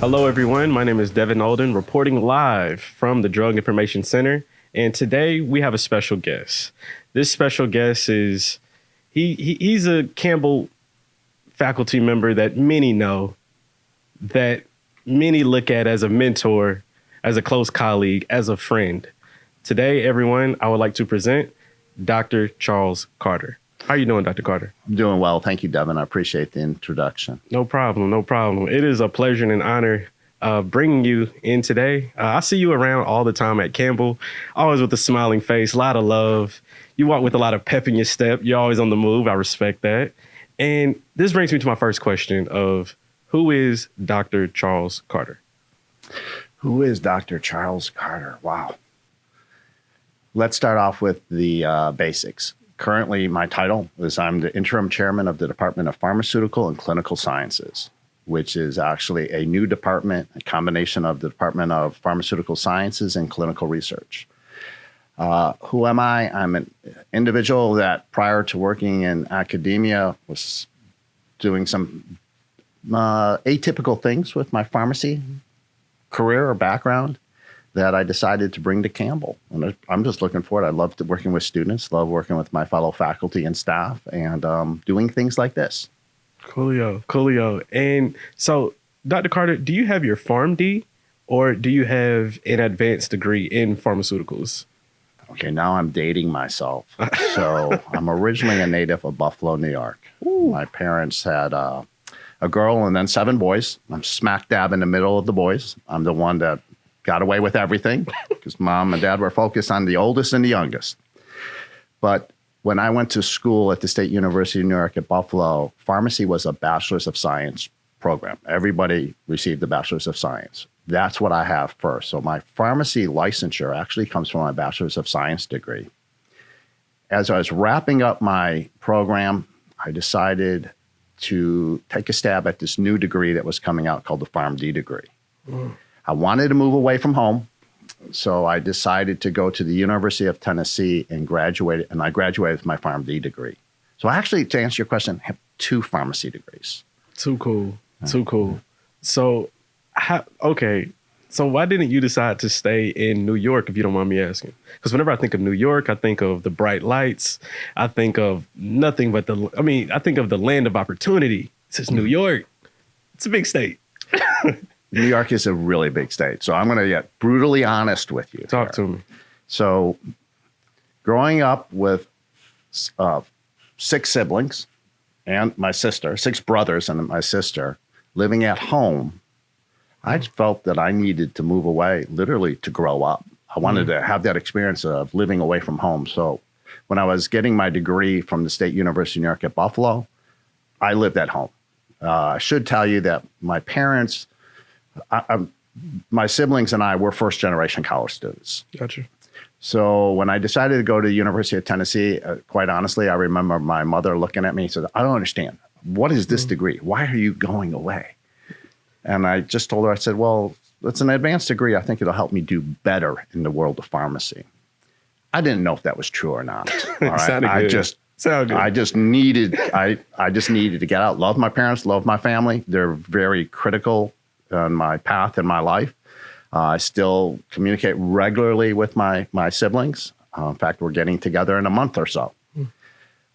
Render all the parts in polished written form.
Hello, everyone. My name is Devin Olden, reporting live from the Drug Information Center. And today we have a special guest. This special guest is, he's a Campbell faculty member that many know, that many look at as a mentor, as a close colleague, as a friend. Today, everyone, I would like to present Dr. Charles Carter. How are you doing, Dr. Carter? I'm doing well. Thank you, Devin. I appreciate the introduction. No problem. No problem. It is a pleasure and an honor bringing you in today. I see you around all the time at Campbell, always with a smiling face, a lot of love. You walk with a lot of pep in your step. You're always on the move. I respect that. And this brings me to my first question of, who is Dr. Charles Carter? Who is Dr. Charles Carter? Wow. Let's start off with the basics. Currently, my title is I'm the interim chairman of the Department of Pharmaceutical and Clinical Sciences, which is actually a new department, a combination of the Department of Pharmaceutical Sciences and Clinical Research. Who am I? I'm an individual that prior to working in academia was doing some atypical things with my pharmacy career or background that I decided to bring to Campbell. And I'm just looking forward. I love working with students, love working with my fellow faculty and staff, and doing things like this. Coolio. And so, Dr. Carter, do you have your PharmD or do you have an advanced degree in pharmaceuticals? Okay, now I'm dating myself. So I'm originally a native of Buffalo, New York. Ooh. My parents had a girl and then 7 boys. I'm smack dab in the middle of the boys. I'm the one that got away with everything because mom and dad were focused on the oldest and the youngest. But when I went to school at the State University of New York at Buffalo, pharmacy was a Bachelor's of Science program. Everybody received the Bachelor's of Science. That's what I have first. So my pharmacy licensure actually comes from my Bachelor's of Science degree. As I was wrapping up my program, I decided to take a stab at this new degree that was coming out called the PharmD degree. I wanted to move away from home, so I decided to go to the University of Tennessee and graduate, and I graduated with my PharmD degree. So actually, to answer your question, I have 2 pharmacy degrees. Too cool. So, so why didn't you decide to stay in New York, if you don't mind me asking? Because whenever I think of New York, I think of the bright lights. I think of nothing but I think of the land of opportunity. It says New York. It's a big state. New York is a really big state. So I'm going to get brutally honest with you. Talk to me. So growing up with 6 siblings and my sister, 6 brothers and my sister, living at home, I felt that I needed to move away, literally to grow up. I wanted to have that experience of living away from home. So when I was getting my degree from the State University of New York at Buffalo, I lived at home. I should tell you that my parents, my siblings and I were first-generation college students. Gotcha. So when I decided to go to the University of Tennessee, quite honestly, I remember my mother looking at me and said, I don't understand. What is this degree? Why are you going away? And I just told her, I said, well, it's an advanced degree. I think it'll help me do better in the world of pharmacy. I didn't know if that was true or not. All right? I just needed to get out. Love my parents, love my family. They're very critical on my path in my life. I still communicate regularly with my siblings. In fact, we're getting together in a month or so.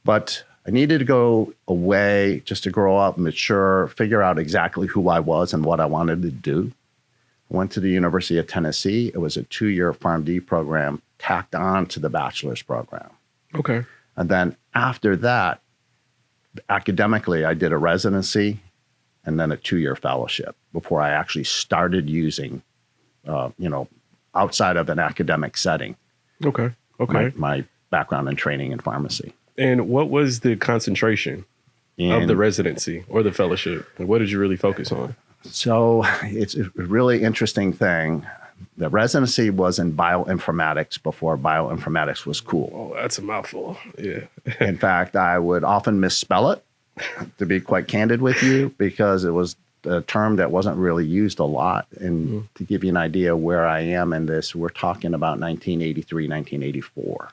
But I needed to go away just to grow up, mature, figure out exactly who I was and what I wanted to do. I went to the University of Tennessee. It was a 2-year PharmD program tacked on to the bachelor's program. Okay. And then after that, academically, I did a residency and then a 2-year fellowship before I actually started using, outside of an academic setting. Okay. My background and training in pharmacy. And what was the concentration of the residency or the fellowship? And what did you really focus on? So it's a really interesting thing. The residency was in bioinformatics before bioinformatics was cool. Oh, that's a mouthful. Yeah. In fact, I would often misspell it, to be quite candid with you, because it was a term that wasn't really used a lot. And to give you an idea where I am in this, we're talking about 1983, 1984.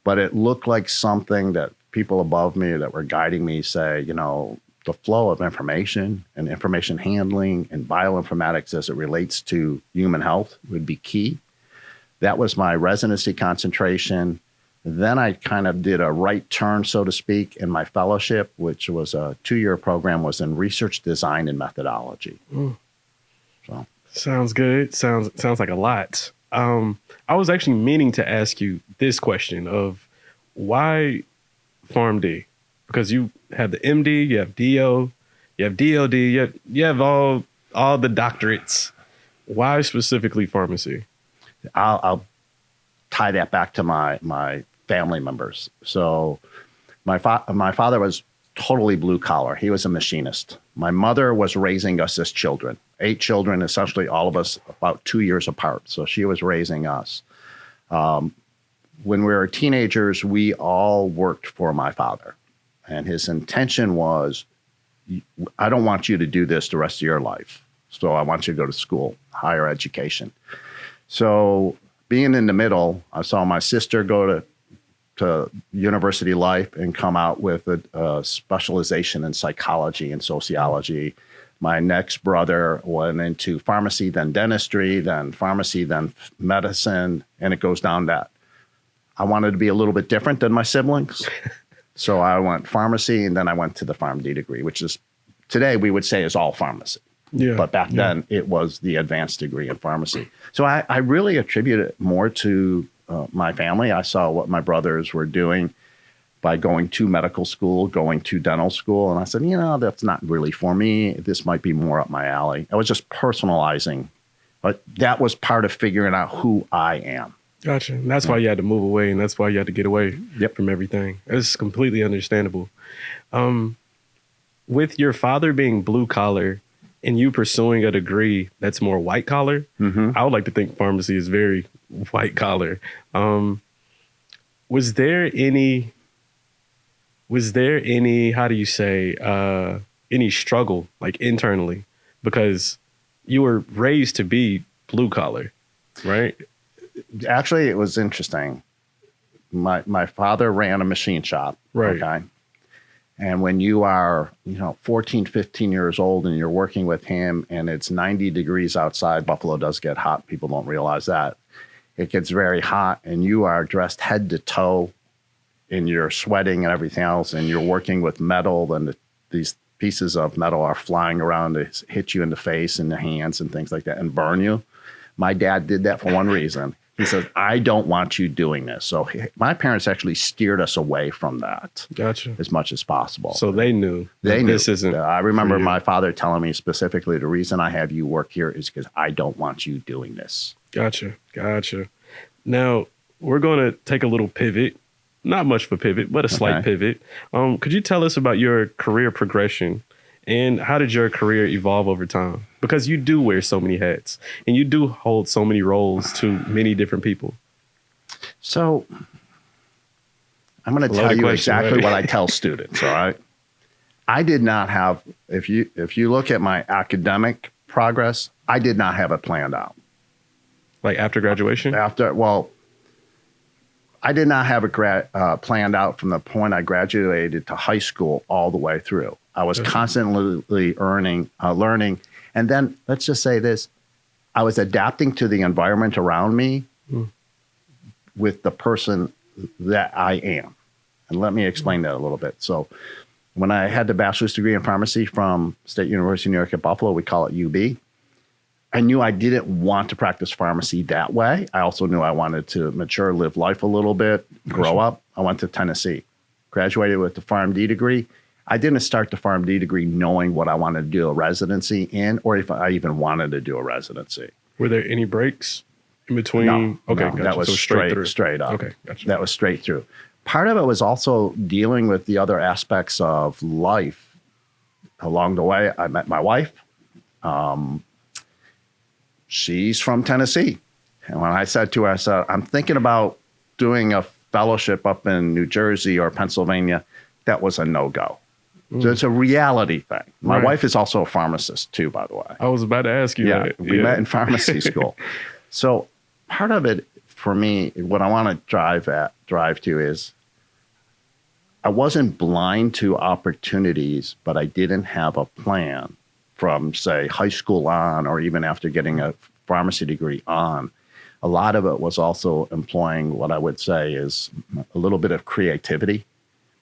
But it looked like something that people above me that were guiding me say, the flow of information and information handling and bioinformatics as it relates to human health would be key. That was my residency concentration. Then I kind of did a right turn, so to speak, in my fellowship, which was a 2-year program, was in research design and methodology. So Sounds good. Sounds like a lot. I was actually meaning to ask you this question of why PharmD? Because you have the MD, you have DO, you have DLD, you have all the doctorates. Why specifically pharmacy? I'll tie that back to my family members. So my father was totally blue collar. He was a machinist. My mother was raising us as children, 8 children, essentially all of us about 2 years apart. So she was raising us. When we were teenagers, we all worked for my father. And his intention was, I don't want you to do this the rest of your life. So I want you to go to school, higher education. So being in the middle, I saw my sister go to university life and come out with a specialization in psychology and sociology. My next brother went into pharmacy, then dentistry, then pharmacy, then medicine, and it goes down that. I wanted to be a little bit different than my siblings. So I went pharmacy, and then I went to the PharmD degree, which is today we would say is all pharmacy. Yeah. But back then it was the advanced degree in pharmacy. So I really attribute it more to my family. I saw what my brothers were doing by going to medical school, going to dental school. And I said, that's not really for me. This might be more up my alley. I was just personalizing, but that was part of figuring out who I am. Gotcha. And that's why you had to move away, and that's why you had to get away from everything. It's completely understandable. With your father being blue collar and you pursuing a degree that's more white collar, I would like to think pharmacy is very white collar. Was there any, how do you say, any struggle like internally? Because you were raised to be blue collar, right? Actually, it was interesting. My father ran a machine shop. Right. Okay. And when you are, 14, 15 years old and you're working with him and it's 90 degrees outside, Buffalo does get hot. People don't realize that. It gets very hot and you are dressed head to toe and you're sweating and everything else. And you're working with metal and these pieces of metal are flying around to hit you in the face and the hands and things like that and burn you. My dad did that for one reason. He says, I don't want you doing this. So my parents actually steered us away from that. Gotcha. As much as possible. So they knew. They knew. This isn't. I remember my father telling me specifically, the reason I have you work here is because I don't want you doing this. Gotcha. Now, we're going to take a little pivot. Not much of a pivot, but a slight pivot. Could you tell us about your career progression and how did your career evolve over time? Because you do wear so many hats and you do hold so many roles to many different people. So I'm going to tell you exactly what I tell students. All right. I did not have, if you look at my academic progress, I did not have it planned out. Like after graduation? I did not have it planned out from the point I graduated to high school all the way through. I was constantly learning. And then let's just say this, I was adapting to the environment around me with the person that I am. And let me explain that a little bit. So when I had the bachelor's degree in pharmacy from State University of New York at Buffalo, we call it UB, I knew I didn't want to practice pharmacy that way. I also knew I wanted to mature, live life a little bit, grow up. I went to Tennessee, graduated with the PharmD degree. I didn't start the PharmD degree knowing what I wanted to do a residency in, or if I even wanted to do a residency. Were there any breaks in between? No, okay, no, gotcha. that was so straight up. Okay, gotcha. That was straight through. Part of it was also dealing with the other aspects of life. Along the way, I met my wife. She's from Tennessee. And when I said to her, I said, I'm thinking about doing a fellowship up in New Jersey or Pennsylvania. That was a no-go. So it's a reality thing. My wife is also a pharmacist too, by the way. I was about to ask you that. We met in pharmacy school. So part of it for me, what I want to drive to is I wasn't blind to opportunities, but I didn't have a plan from, say, high school on, or even after getting a pharmacy degree on. A lot of it was also employing what I would say is a little bit of creativity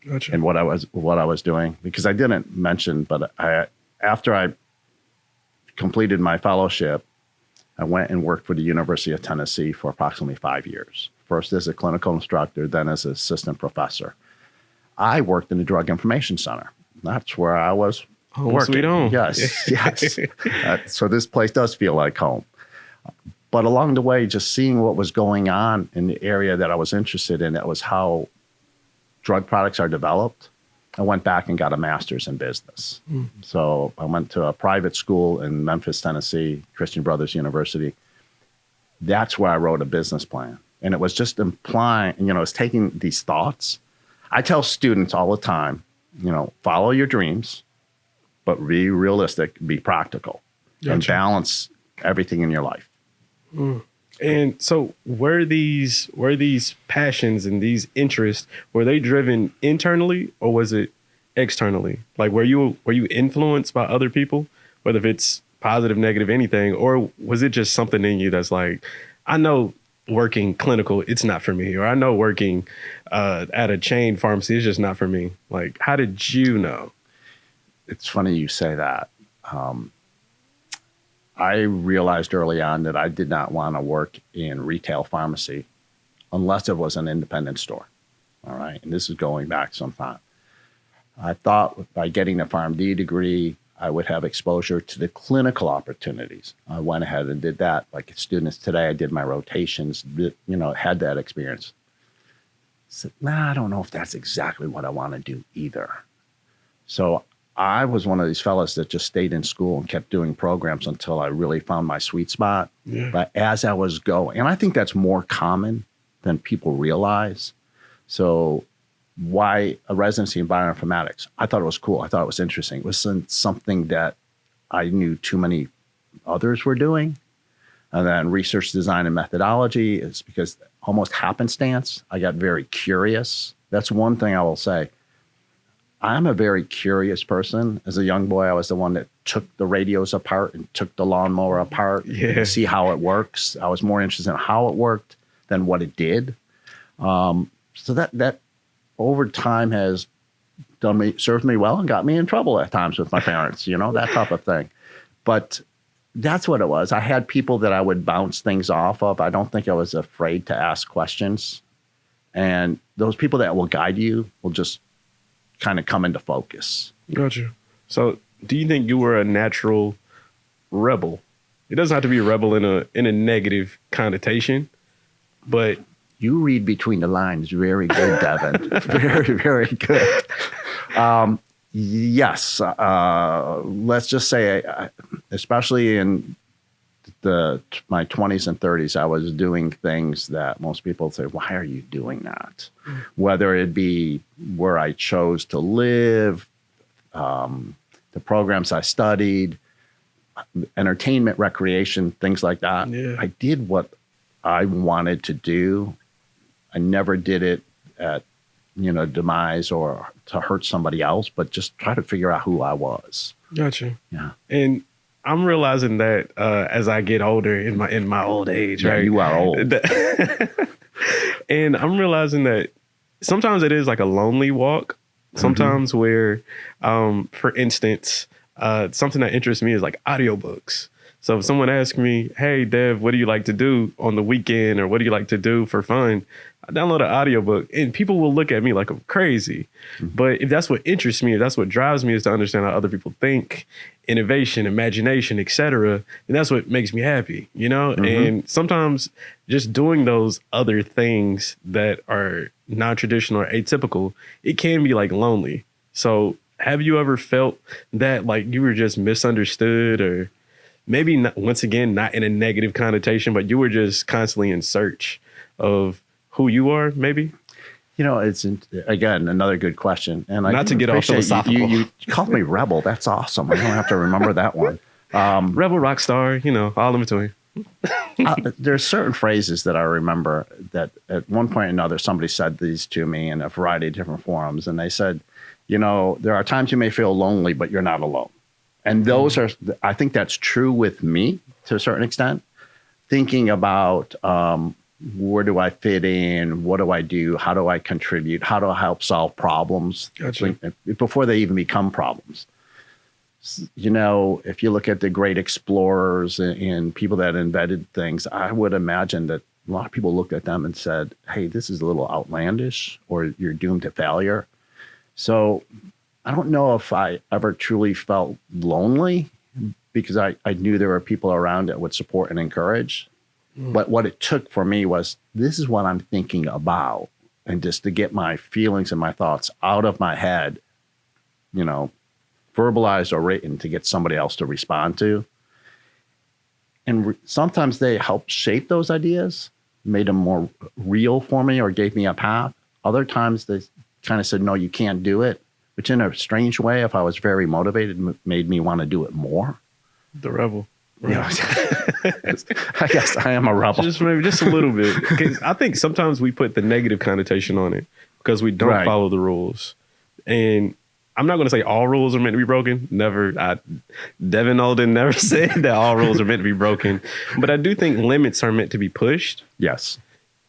Gotcha. in what I was doing. Because I didn't mention, but after I completed my fellowship, I went and worked for the University of Tennessee for approximately 5 years. First as a clinical instructor, then as an assistant professor. I worked in the Drug Information Center. That's where I was working. Sweet home. Yes, yes. So this place does feel like home. But along the way, just seeing what was going on in the area that I was interested in, that was how drug products are developed. I went back and got a master's in business. So I went to a private school in Memphis, Tennessee, Christian Brothers University. That's where I wrote a business plan. And it was just implying, it's taking these thoughts. I tell students all the time, follow your dreams, but be realistic, be practical, and balance everything in your life. And so were these passions and these interests, were they driven internally or was it externally? Like, were you influenced by other people, whether if it's positive, negative, anything, or was it just something in you that's like, I know working clinical, it's not for me, or I know working at a chain pharmacy, it's just not for me. Like, how did you know? It's funny you say that. I realized early on that I did not want to work in retail pharmacy unless it was an independent store. All right. And this is going back some time. I thought by getting a PharmD degree, I would have exposure to the clinical opportunities. I went ahead and did that. Like students today, I did my rotations, had that experience. Said, I don't know if that's exactly what I want to do either. So I was one of these fellas that just stayed in school and kept doing programs until I really found my sweet spot. Yeah. But as I was going, and I think that's more common than people realize. So why a residency in bioinformatics? I thought it was cool. I thought it was interesting. It wasn't something that I knew too many others were doing. And then research design and methodology is because almost happenstance. I got very curious. That's one thing I will say. I'm a very curious person. As a young boy, I was the one that took the radios apart and took the lawnmower apart to see how it works. I was more interested in how it worked than what it did. So that over time has served me well and got me in trouble at times with my parents, that type of thing. But that's what it was. I had people that I would bounce things off of. I don't think I was afraid to ask questions. And those people that will guide you will just kind of come into focus. Gotcha. So do you think you were a natural rebel? It doesn't have to be a rebel in a negative connotation, but you read between the lines very good, Devin. Very, very good. Yes. Let's just say, especially in my 20s and 30s, I was doing things that most people say, why are you doing that? Whether it be where I chose to live, the programs I studied, entertainment, recreation, things like that. Yeah. I did what I wanted to do. I never did it at, demise or to hurt somebody else, but just try to figure out who I was. Gotcha. Yeah. And I'm realizing that as I get older in my old age, right? You are old. And I'm realizing that sometimes it is like a lonely walk. Sometimes where, for instance, something that interests me is like audiobooks. So if someone asks me, hey, Dev, what do you like to do on the weekend? Or what do you like to do for fun? I download an audiobook and people will look at me like I'm crazy. But if that's what interests me, if that's what drives me is to understand how other people think, innovation, imagination, etc., then that's what makes me happy, And sometimes just doing those other things that are non-traditional or atypical, it can be like lonely. So have you ever felt that like you were just misunderstood, or maybe not, once again, not in a negative connotation, but you were just constantly in search of who you are, maybe? It's, again, another good question. And not to get off philosophical. You called me rebel. That's awesome. I don't have to remember that one. Rebel, rock star, all in between. There's certain phrases that I remember that at one point or another, somebody said these to me in a variety of different forums. And they said, there are times you may feel lonely, but you're not alone. And those are, I think that's true with me to a certain extent. Thinking about where do I fit in? What do I do? How do I contribute? How do I help solve problems before they even become problems? If you look at the great explorers and people that invented things, I would imagine that a lot of people looked at them and said, hey, this is a little outlandish, or you're doomed to failure. So I don't know if I ever truly felt lonely, because I knew there were people around that would support and encourage. But what it took for me was, this is what I'm thinking about. And just to get my feelings and my thoughts out of my head, verbalized or written, to get somebody else to respond to. And sometimes they helped shape those ideas, made them more real for me, or gave me a path. Other times they kind of said, no, you can't do it, which in a strange way, if I was very motivated, made me want to do it more. The rebel. Right? I guess I am a rebel. Maybe just a little bit. 'Cause I think sometimes we put the negative connotation on it because we don't follow the rules. And I'm not going to say all rules are meant to be broken. Never. Devin Olden never said that all rules are meant to be broken. But I do think limits are meant to be pushed. Yes.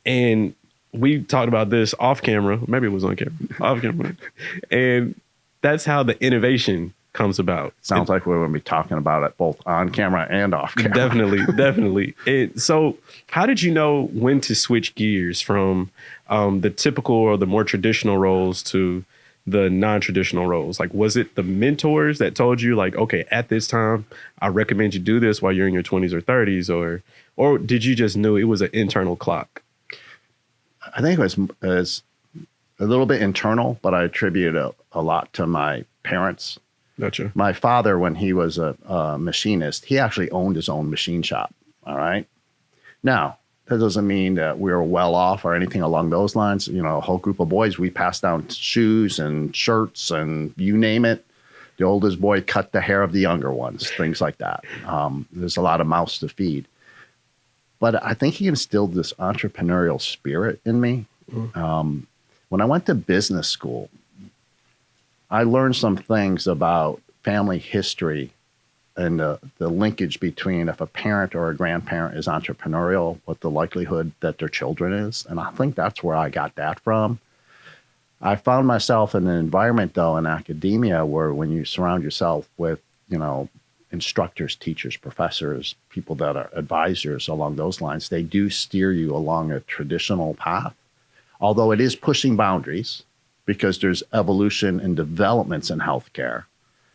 And we talked about this off camera. Maybe it was on camera. Off camera. And that's how the innovation comes about. Sounds like we're going to be talking about it both on camera and off camera. Definitely. So how did you know when to switch gears from the typical or the more traditional roles to the non-traditional roles? Like, was it the mentors that told you, like, okay, at this time, I recommend you do this while you're in your 20s or 30s, or did you just know it was an internal clock? I think it was a little bit internal, but I attribute a lot to my parents. Gotcha. My father, when he was a machinist, he actually owned his own machine shop. All right. Now, that doesn't mean that we were well off or anything along those lines. A whole group of boys, we passed down shoes and shirts and you name it. The oldest boy cut the hair of the younger ones, things like that. There's a lot of mouths to feed. But I think he instilled this entrepreneurial spirit in me. When I went to business school, I learned some things about family history and the linkage between if a parent or a grandparent is entrepreneurial, what the likelihood that their children is. And I think that's where I got that from. I found myself in an environment, though, in academia, where when you surround yourself with, instructors, teachers, professors, people that are advisors along those lines, they do steer you along a traditional path, although it is pushing boundaries, because there's evolution and developments in healthcare.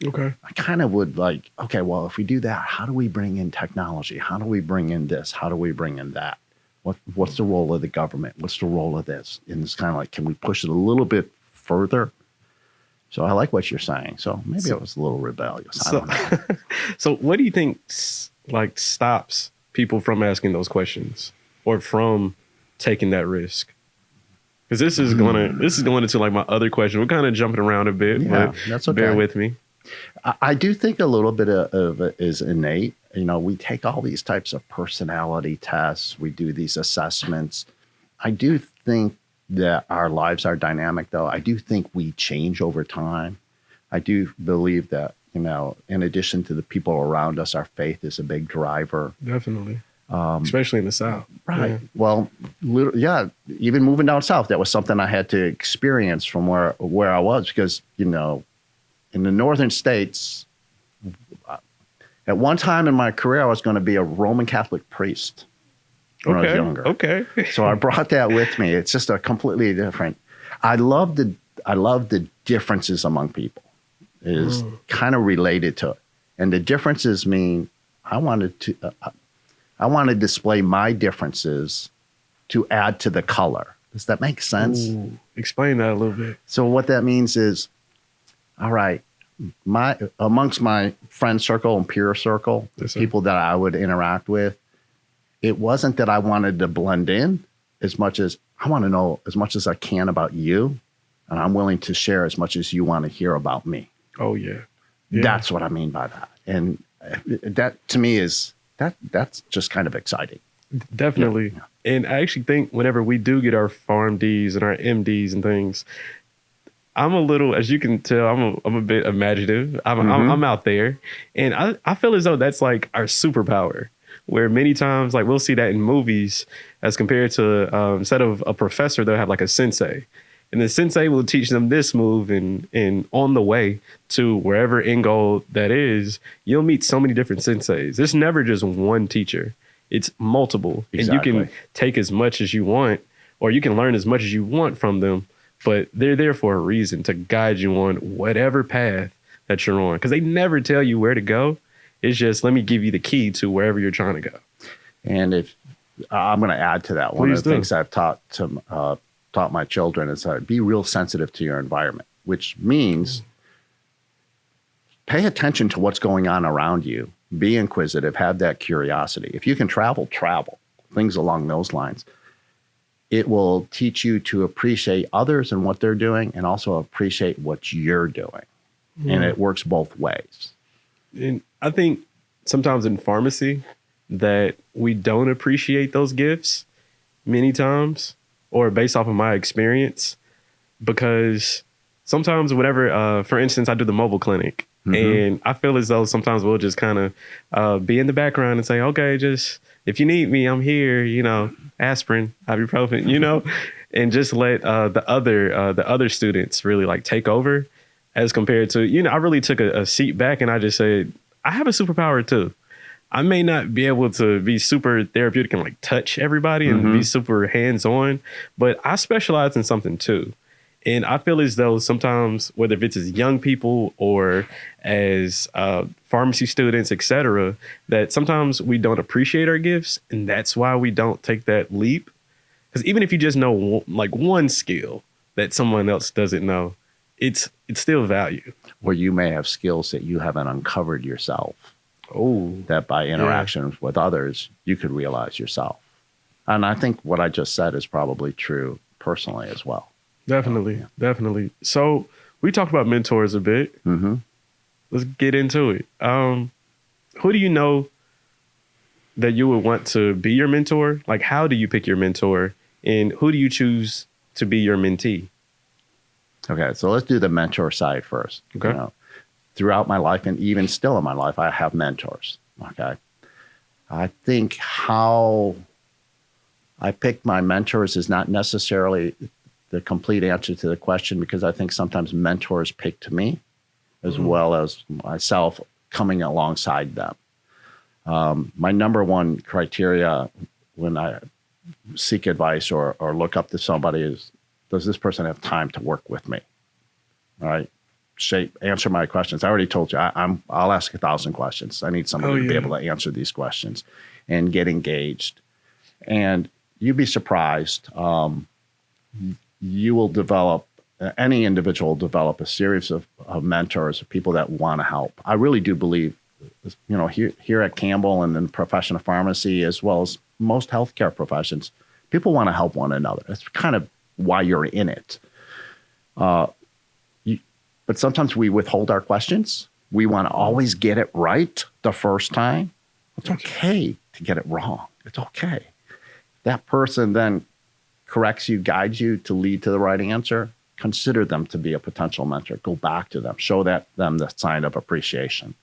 Okay. I kind of would like, okay, well, if we do that, how do we bring in technology? How do we bring in this? How do we bring in that? What's the role of the government? What's the role of this? And it's kind of like, can we push it a little bit further? So I like what you're saying. So maybe I was a little rebellious. I don't know. So what do you think stops people from asking those questions or from taking that risk? Because this is going into like my other question. We're kind of jumping around a bit, but that's okay. Bear with me. I do think a little bit of it is innate. We take all these types of personality tests. We do these assessments. I do think that our lives are dynamic, though. I do think we change over time. I do believe that, in addition to the people around us, our faith is a big driver. Definitely. Especially in the South. Right. Yeah. Well, even moving down south, that was something I had to experience from where I was, because, in the northern states, at one time in my career, I was going to be a Roman Catholic priest when I was younger. Okay. So I brought that with me. It's just a completely different. I love the differences among people is kind of related to it. And the differences mean I want to display my differences to add to the color. Does that make sense? Ooh, explain that a little bit. So what that means is, all right, amongst my friend circle and peer circle, people that I would interact with, it wasn't that I wanted to blend in as much as I want to know as much as I can about you, and I'm willing to share as much as you want to hear about me. Oh, yeah. That's what I mean by that. And that to me is that's just kind of exciting. Definitely. Yeah. And I actually think whenever we do get our PharmDs and our MDs and things, I'm a little, as you can tell, I'm a bit imaginative. I'm out there, and I feel as though that's like our superpower. Where many times, like we'll see that in movies, as compared to instead of a professor, they'll have like a sensei, and the sensei will teach them this move, and on the way to wherever end goal that is, you'll meet so many different senseis. It's never just one teacher; it's multiple, Exactly. and you can take as much as you want, or you can learn as much as you want from them. But they're there for a reason, to guide you on whatever path that you're on, because they never tell you where to go. It's just, let me give you the key to wherever you're trying to go. And if I'm going to add to that, one Please of the do. things I've taught my children is be real sensitive to your environment, which means pay attention to what's going on around you. Be inquisitive, have that curiosity. If you can travel, things along those lines. It will teach you to appreciate others and what they're doing, and also appreciate what you're doing. And it works both ways. And I think sometimes in pharmacy that we don't appreciate those gifts many times, or based off of my experience, because sometimes whenever, for instance, I do the mobile clinic, and I feel as though sometimes we'll just kind of be in the background and say, okay, just if you need me, I'm here, aspirin, ibuprofen, and just let the other students really like take over, as compared to, I really took a seat back and I just said, I have a superpower too. I may not be able to be super therapeutic and like touch everybody and be super hands-on, but I specialize in something too. And I feel as though sometimes, whether if it's as young people or as pharmacy students, et cetera, that sometimes we don't appreciate our gifts. And that's why we don't take that leap. Because even if you just know like one skill that someone else doesn't know, it's still value. Or you may have skills that you haven't uncovered yourself. Oh, That by interactions with others, you could realize yourself. And I think what I just said is probably true personally as well. Definitely. So we talked about mentors a bit. Let's get into it. Who do you know that you would want to be your mentor? Like, how do you pick your mentor, and who do you choose to be your mentee? Okay, so let's do the mentor side first. Okay. Throughout my life, and even still in my life, I have mentors. Okay. I think how I pick my mentors is not necessarily the complete answer to the question, because I think sometimes mentors pick to me as well as myself coming alongside them. My number one criteria when I seek advice or look up to somebody is, does this person have time to work with me? All right. Answer my questions. I already told you, I'll ask 1,000 questions. I need somebody to be able to answer these questions and get engaged. And you'd be surprised. You will develop, any individual will develop a series of mentors, of people that want to help. I really do believe, here at Campbell and in the profession of pharmacy, as well as most healthcare professions, people want to help one another. That's kind of why you're in it. But sometimes we withhold our questions. We want to always get it right the first time. It's okay to get it wrong. It's okay. That person then corrects you, guides you to lead to the right answer. Consider them to be a potential mentor. Go back to them. Show them the sign of appreciation.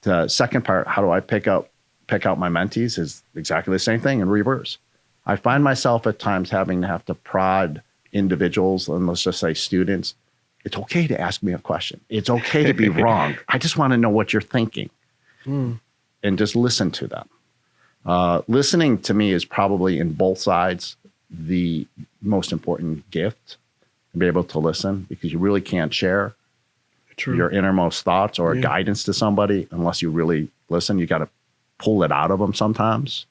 The second part, how do I pick out my mentees, is exactly the same thing in reverse. I find myself at times having to have to prod individuals, and let's just say students. It's okay to ask me a question. It's okay to be wrong. I just want to know what you're thinking, and just listen to them. Listening to me is probably, in both sides, the most important gift, to be able to listen, because you really can't share your innermost thoughts or guidance to somebody unless you really listen. You got to pull it out of them sometimes.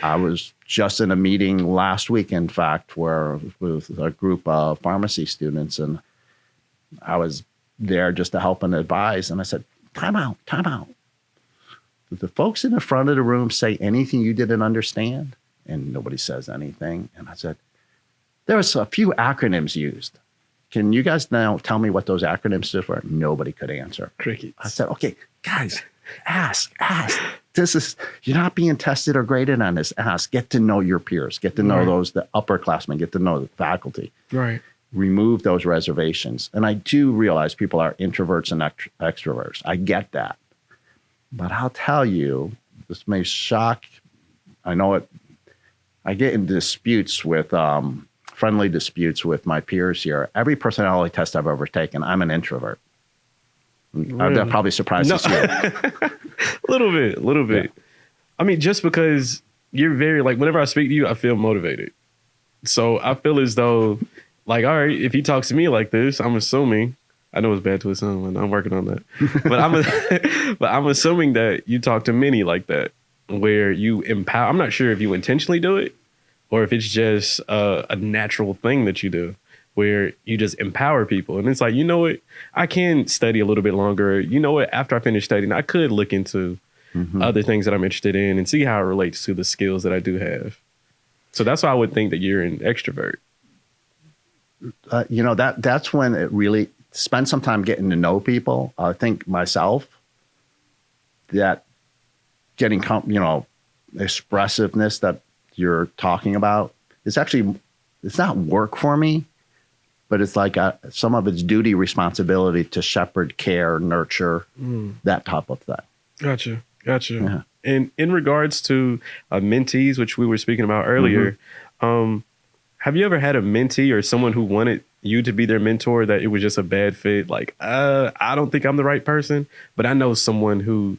I was just in a meeting last week, in fact, with a group of pharmacy students, and I was there just to help and advise. And I said, time out. Did the folks in the front of the room say anything you didn't understand? And nobody says anything. And I said, there was a few acronyms used. Can you guys now tell me what those acronyms stood for? Nobody could answer. Crickets. I said, okay, guys, ask. you're not being tested or graded on this. Ask, get to know your peers, get to know the upperclassmen, get to know the faculty. Right. Remove those reservations. And I do realize people are introverts and extroverts. I get that. But I'll tell you, this may shock. I know it. I get in disputes with, friendly disputes with my peers here. Every personality test I've ever taken, I'm an introvert. Really? That probably surprises you. A little bit. Yeah. I mean, just because you're very, like, whenever I speak to you, I feel motivated. So I feel as though, like, all right, if he talks to me like this, I'm assuming, I know it's bad to assume, and I'm working on that. But I'm assuming that you talk to many like that, where you empower. I'm not sure if you intentionally do it or if it's just a natural thing that you do, where you just empower people. And it's like, you know what, I can study a little bit longer. You know what, after I finish studying, I could look into other things that I'm interested in and see how it relates to the skills that I do have. So that's why I would think that you're an extrovert. That's when it really spend some time getting to know people. I think myself that getting, expressiveness that you're talking about is actually, it's not work for me, but it's like some of it's duty, responsibility to shepherd, care, nurture, that type of thing. Gotcha. Yeah. And in regards to mentees, which we were speaking about earlier, have you ever had a mentee or someone who wanted you to be their mentor that it was just a bad fit? Like, I don't think I'm the right person, but I know someone who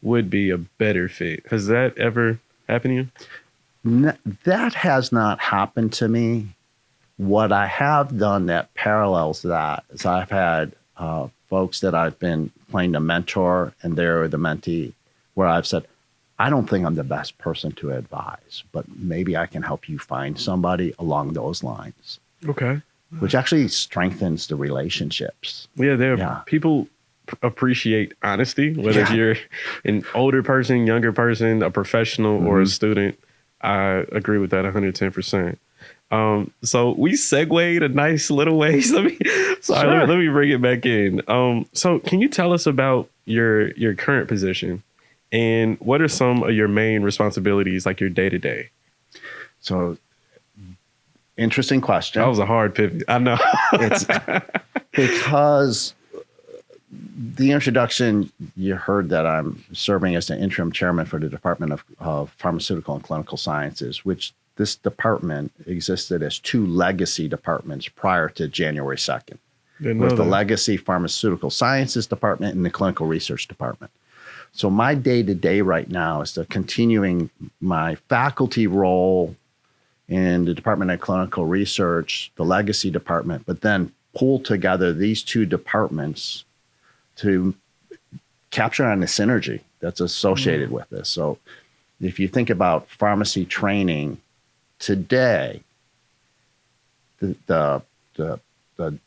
would be a better fit. Has that ever happened to you? That has not happened to me. What I have done that parallels that is I've had folks that I've been playing to mentor and they're the mentee, where I've said, I don't think I'm the best person to advise, but maybe I can help you find somebody along those lines. Okay. Which actually strengthens the relationships. Yeah, people appreciate honesty, whether you're an older person, younger person, a professional, or a student. I agree with that 110%. So we segued a nice little ways. Let me bring it back in. So can you tell us about your current position and what are some of your main responsibilities, like your day-to-day? So interesting question. That was a hard pivot. I know. It's because the introduction, you heard that I'm serving as the interim chairman for the Department of Pharmaceutical and Clinical Sciences, which this department existed as two legacy departments prior to January 2nd. With the Legacy Pharmaceutical Sciences Department and the Clinical Research Department. So my day-to-day right now is continuing my faculty role in the Department of Clinical Research, the Legacy Department, but then pull together these two departments to capture on the synergy that's associated with this. So if you think about pharmacy training today, the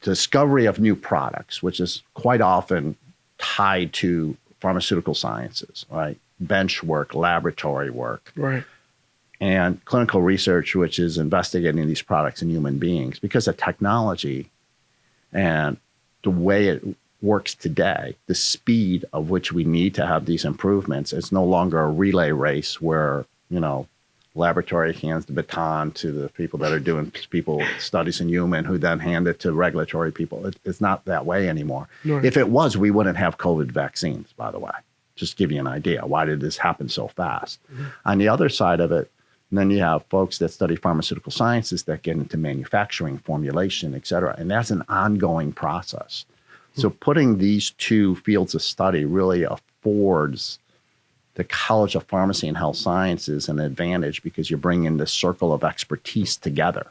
discovery of new products, which is quite often tied to pharmaceutical sciences, right? Bench work, laboratory work. Right. And clinical research, which is investigating these products in human beings, because of technology and the way it works today, the speed of which we need to have these improvements, it's no longer a relay race where, laboratory hands the baton to the people that are doing studies in human, who then hand it to regulatory people. It's not that way anymore. Right. If it was, we wouldn't have COVID vaccines, by the way. Just to give you an idea. Why did this happen so fast? On the other side of it, then you have folks that study pharmaceutical sciences that get into manufacturing, formulation, et cetera. And that's an ongoing process. So putting these two fields of study really affords the College of Pharmacy and Health Sciences an advantage, because you're bringing this circle of expertise together.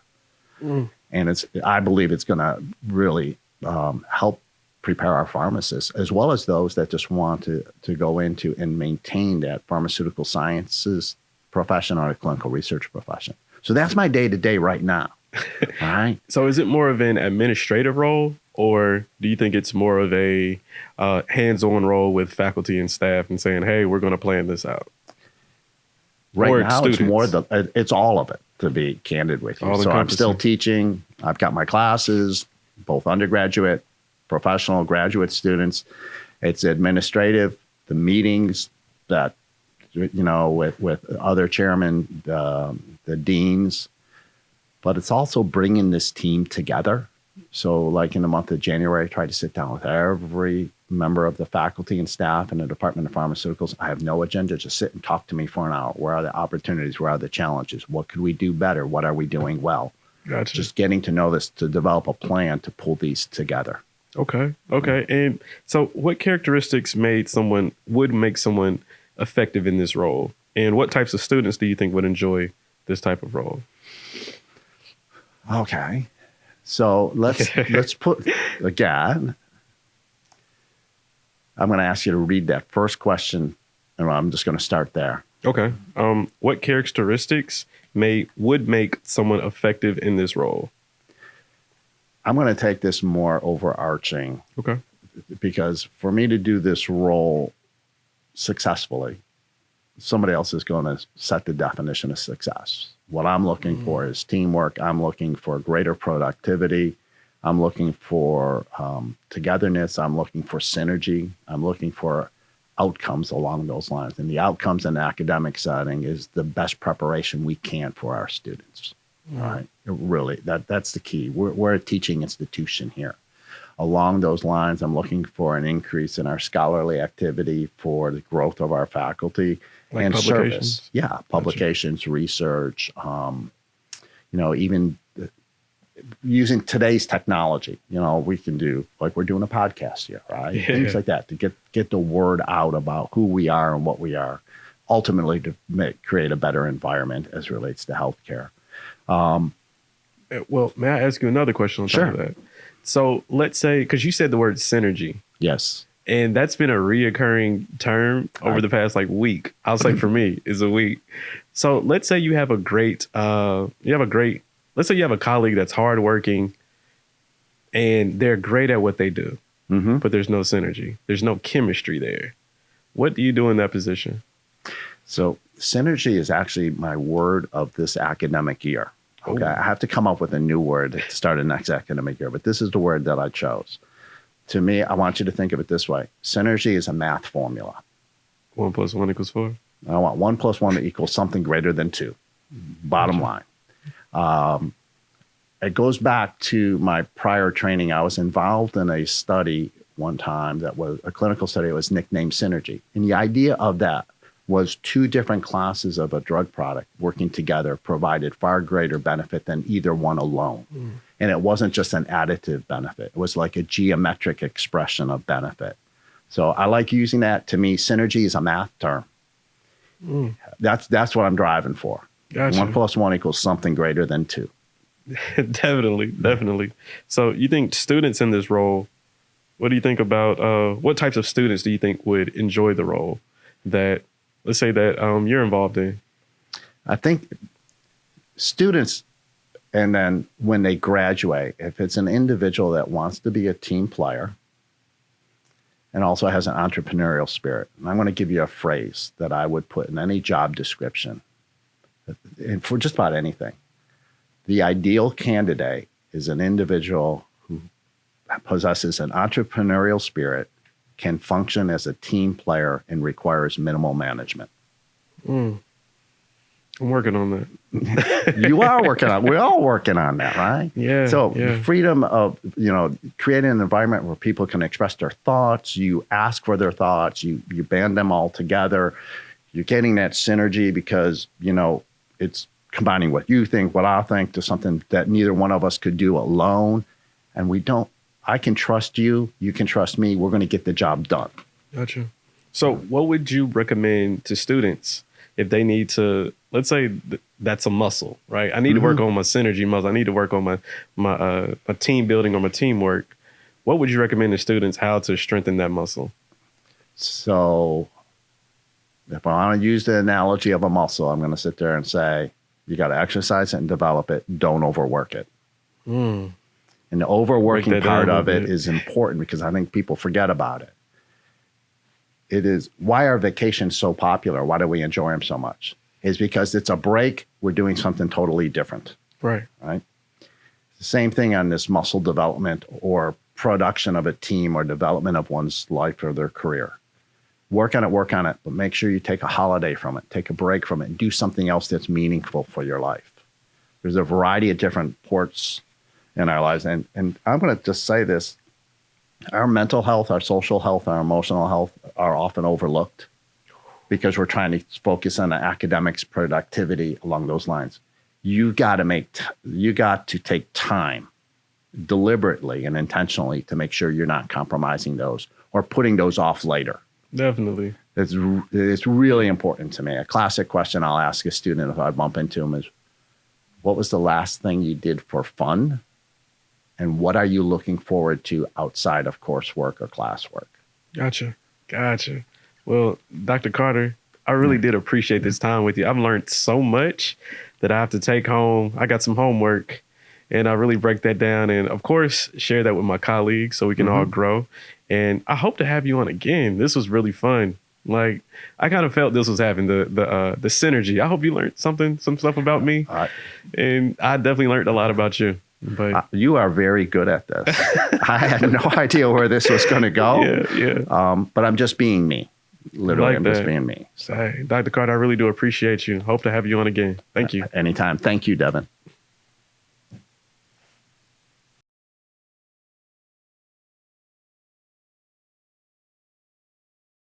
And I believe it's going to really help prepare our pharmacists, as well as those that just want to go into and maintain that pharmaceutical sciences profession or a clinical research profession. So that's my day-to-day right now. All right. So is it more of an administrative role, or do you think it's more of a hands-on role with faculty and staff and saying, hey, we're going to plan this out? Right now, it's all of it, to be candid with you. So I'm still teaching. I've got my classes, both undergraduate, professional, graduate students. It's administrative, the meetings that with other chairmen, the deans, but it's also bringing this team together. So like in the month of January, I tried to sit down with every member of the faculty and staff in the Department of Pharmaceuticals. I have no agenda. Just sit and talk to me for an hour. Where are the opportunities? Where are the challenges? What could we do better? What are we doing well? Gotcha. Just getting to know this to develop a plan to pull these together. Okay. And so what characteristics would make someone effective in this role? And what types of students do you think would enjoy this type of role? Okay. So let's put, again, I'm going to ask you to read that first question, and I'm just going to start there. Okay. What characteristics would make someone effective in this role? I'm going to take this more overarching. Okay. Because for me to do this role successfully, somebody else is going to set the definition of success. What I'm looking for is teamwork. I'm looking for greater productivity. I'm looking for togetherness. I'm looking for synergy. I'm looking for outcomes along those lines. And the outcomes in the academic setting is the best preparation we can for our students. All right. Really, that's the key. We're a teaching institution here. Along those lines, I'm looking for an increase in our scholarly activity for the growth of our faculty like and publications? service. Yeah, publications, gotcha. Research, even using today's technology. We can do, like we're doing a podcast here, right? Yeah. Things like that to get the word out about who we are and what we are, ultimately to create a better environment as relates to healthcare. Well, may I ask you another question on top of that? So let's say, because you said the word synergy. Yes. And that's been a reoccurring term over the past week. I'll say for me is a week. So let's say you have let's say you have a colleague that's hardworking and they're great at what they do, but there's no synergy. There's no chemistry there. What do you do in that position? So synergy is actually my word of this academic year. Okay, I have to come up with a new word to start the next academic year, but this is the word that I chose. To me, I want you to think of it this way. Synergy is a math formula. 1 + 1 = 4. I want 1 + 1 equals something greater than 2. Bottom line. It goes back to my prior training. I was involved in a study one time that was a clinical study. It was nicknamed Synergy. And the idea of that was 2 different classes of a drug product working together provided far greater benefit than either one alone. And it wasn't just an additive benefit. It was like a geometric expression of benefit. So I like using that. To me, synergy is a math term. That's what I'm driving for. Gotcha. 1 + 1 equals something greater than 2. Definitely. So you think students in this role, what do you think about, what types of students do you think would enjoy the role that, let's say that you're involved in? I think students, and then when they graduate, if it's an individual that wants to be a team player and also has an entrepreneurial spirit, and I'm going to give you a phrase that I would put in any job description, and for just about anything. The ideal candidate is an individual who possesses an entrepreneurial spirit, can function as a team player, and requires minimal management. I'm working on that. You are working on. We're all working on that, right? Yeah. So the freedom of creating an environment where people can express their thoughts. You ask for their thoughts. You band them all together. You're getting that synergy because it's combining what you think, what I think, to something that neither one of us could do alone. And we don't. I can trust you. You can trust me. We're going to get the job done. Gotcha. So what would you recommend to students if they need to, let's say that's a muscle, right? I need to work on my synergy muscle. I need to work on my team building or my teamwork. What would you recommend to students how to strengthen that muscle? So if I want to use the analogy of a muscle, I'm going to sit there and say, you got to exercise it and develop it. Don't overwork it. And the overworking part of it is important because I think people forget about it. It is why are vacations so popular? Why do we enjoy them so much? Is because it's a break. We're doing something totally different. Right. The same thing on this muscle development or production of a team or development of one's life or their career. work on it, but make sure you take a holiday from it, take a break from it, and do something else that's meaningful for your life. There's a variety of different ports in our lives. And I'm going to just say this. Our mental health, our social health, our emotional health are often overlooked because we're trying to focus on the academics, productivity along those lines. You got to take time deliberately and intentionally to make sure you're not compromising those or putting those off later. Definitely. It's really important to me. A classic question I'll ask a student if I bump into him is, what was the last thing you did for fun? And what are you looking forward to outside of coursework or classwork? Gotcha. Well, Dr. Carter, I really did appreciate this time with you. I've learned so much that I have to take home. I got some homework and I really break that down and, of course, share that with my colleagues so we can all grow. And I hope to have you on again. This was really fun. Like, I kind of felt this was having the synergy. I hope you learned some stuff about me. And I definitely learned a lot about you. But you are very good at this. I had no idea where this was going to go. Yeah. But I'm just being me. Literally, like I'm just being me. So. Hey, Dr. Carter, I really do appreciate you. Hope to have you on again. Thank you. Anytime. Thank you, Devin.